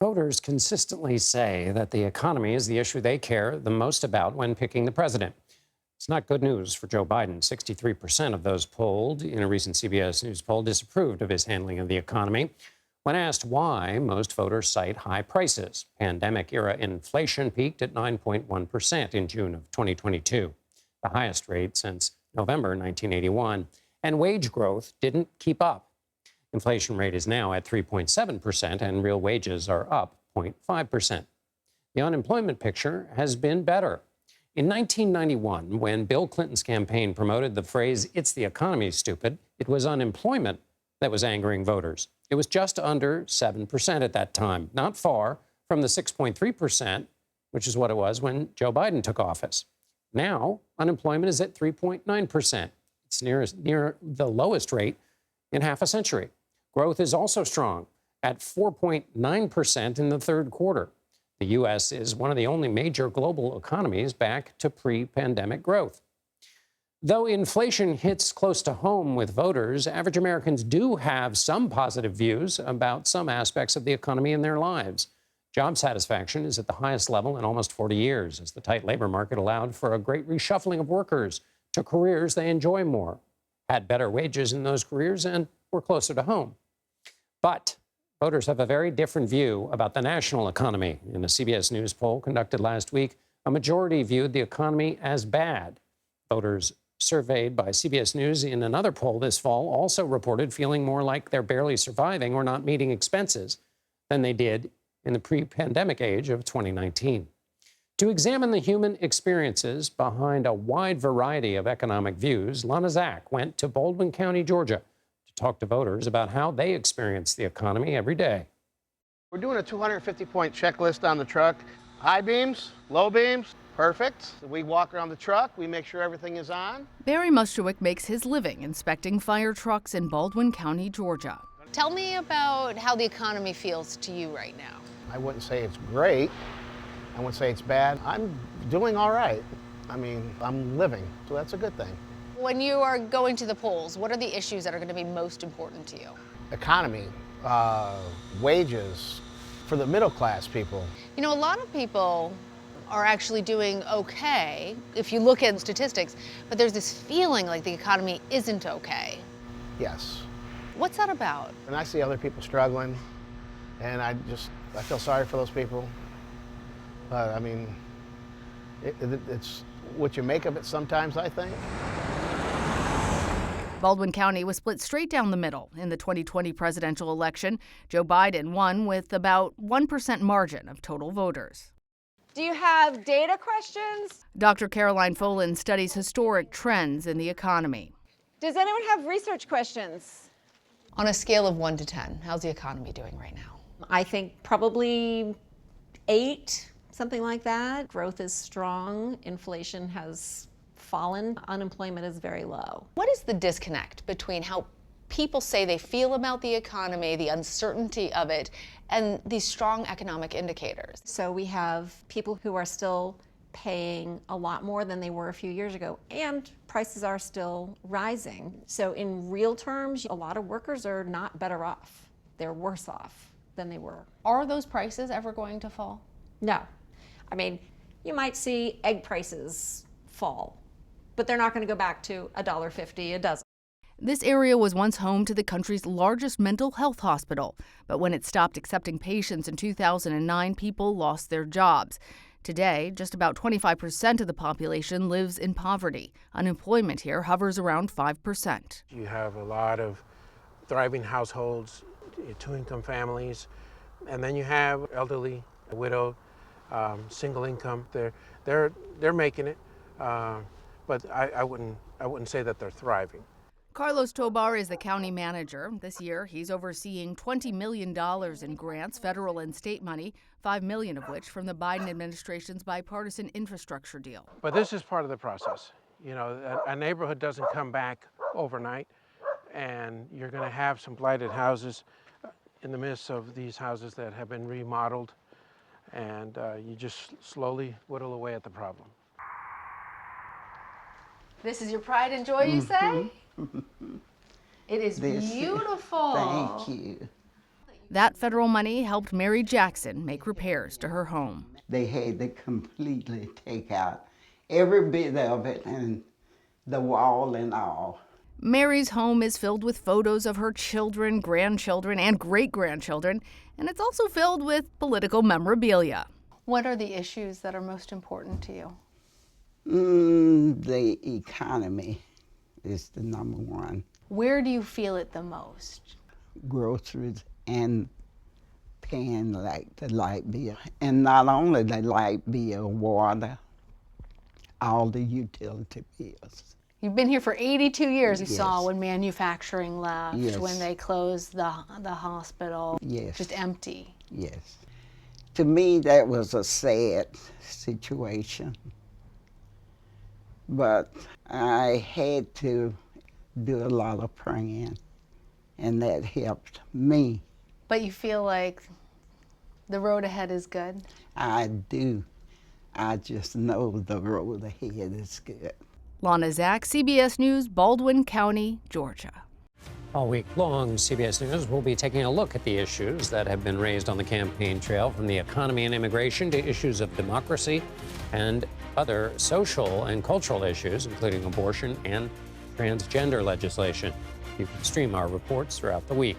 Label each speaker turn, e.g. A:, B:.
A: Voters consistently say that the economy is the issue they care the most about when picking the president. It's not good news for Joe Biden. 63% of those polled in a recent CBS News poll disapproved of his handling of the economy. When asked why, most voters cite high prices. Pandemic-era inflation peaked at 9.1% in June of 2022, the highest rate since November 1981. And wage growth didn't keep up. Inflation rate is now at 3.7%, and real wages are up 0.5%. The unemployment picture has been better. In 1991, when Bill Clinton's campaign promoted the phrase, "It's the economy, stupid," it was unemployment that was angering voters. It was just under 7% at that time, not far from the 6.3%, which is what it was when Joe Biden took office. Now, unemployment is at 3.9%. It's near the lowest rate in half a century. Growth is also strong at 4.9% in the third quarter. The U.S. is one of the only major global economies back to pre-pandemic growth. Though inflation hits close to home with voters, average Americans do have some positive views about some aspects of the economy in their lives. Job satisfaction is at the highest level in almost 40 years, as the tight labor market allowed for a great reshuffling of workers to careers they enjoy more, had better wages in those careers, and were closer to home. But voters have a very different view about the national economy. In a CBS News poll conducted last week, a majority viewed the economy as bad. Voters surveyed by CBS News in another poll this fall also reported feeling more like they're barely surviving or not meeting expenses than they did in the pre-pandemic age of 2019. To examine the human experiences behind a wide variety of economic views, Lana Zak went to Baldwin County, Georgia, to talk to voters about how they experience the economy every day.
B: We're doing a 250-point checklist on the truck. High beams, low beams, perfect. We walk around the truck, we make sure everything is on.
C: Barry Muschewik makes his living inspecting fire trucks in Baldwin County, Georgia.
D: Tell me about how the economy feels to you right now.
B: I wouldn't say it's great. I wouldn't say it's bad. I'm doing all right. I mean, I'm living, so that's a good thing.
D: When you are going to the polls, what are the issues that are going to be most important to you?
B: Economy, wages for the middle class people.
D: You know, a lot of people are actually doing okay if you look at statistics, but there's this feeling like the economy isn't okay.
B: Yes.
D: What's that about?
B: And I see other people struggling, and I feel sorry for those people. But I mean, it's what you make of it sometimes, I think.
C: Baldwin County was split straight down the middle in the 2020 presidential election. Joe Biden won with about 1% margin of total voters.
E: Do you have data questions?
C: Dr. Caroline Folan studies historic trends in the economy.
E: Does anyone have research questions?
D: On a scale of 1 to 10, how's the economy doing right now?
F: I think probably 8, something like that. Growth is strong. Inflation has fallen. Unemployment is very low.
D: What is the disconnect between how people say they feel about the economy, the uncertainty of it, and these strong economic indicators?
F: So we have people who are still paying a lot more than they were a few years ago, and prices are still rising. So in real terms, a lot of workers are not better off. They're worse off than they were.
D: Are those prices ever going to fall?
F: No. I mean, you might see egg prices fall, but they're not going to go back to $1.50 a dozen.
C: This area was once home to the country's largest mental health hospital, but when it stopped accepting patients in 2009, people lost their jobs. Today, just about 25% of the population lives in poverty. Unemployment here hovers around 5%.
G: You have a lot of thriving households, two-income families, and then you have elderly, widow, single income. They're making it, but I wouldn't say that they're thriving.
C: Carlos Tobar is the county manager. This year, he's overseeing $20 million in grants, federal and state money, $5 million of which from the Biden administration's bipartisan infrastructure deal.
G: But this is part of the process. You know, a neighborhood doesn't come back overnight, and you're going to have some blighted houses in the midst of these houses that have been remodeled, and you just slowly whittle away at the problem.
D: This is your pride and joy, you say? It is
H: This
D: beautiful.
H: Thank you.
C: That federal money helped Mary Jackson make repairs to her home.
H: They had to completely take out every bit of it and the wall and all.
C: Mary's home is filled with photos of her children, grandchildren, and great-grandchildren, and it's also filled with political memorabilia.
D: What are the issues that are most important to you?
H: The economy is the number one.
D: Where do you feel it the most?
H: Groceries and paying like the light bill. And not only the light bill, water, all the utility bills.
D: You've been here for 82 years. You
H: Yes.
D: saw when manufacturing left,
H: Yes.
D: when they closed the hospital.
H: Yes.
D: Just empty.
H: Yes. To me, that was a sad situation. But I had to do a lot of praying, and that helped me.
D: But you feel like the road ahead is good?
H: I do. I just know the road ahead is good.
C: Lana Zak, CBS News, Baldwin County, Georgia.
A: All week long, CBS News will be taking a look at the issues that have been raised on the campaign trail, from the economy and immigration to issues of democracy and other social and cultural issues, including abortion and transgender legislation. You can stream our reports throughout the week.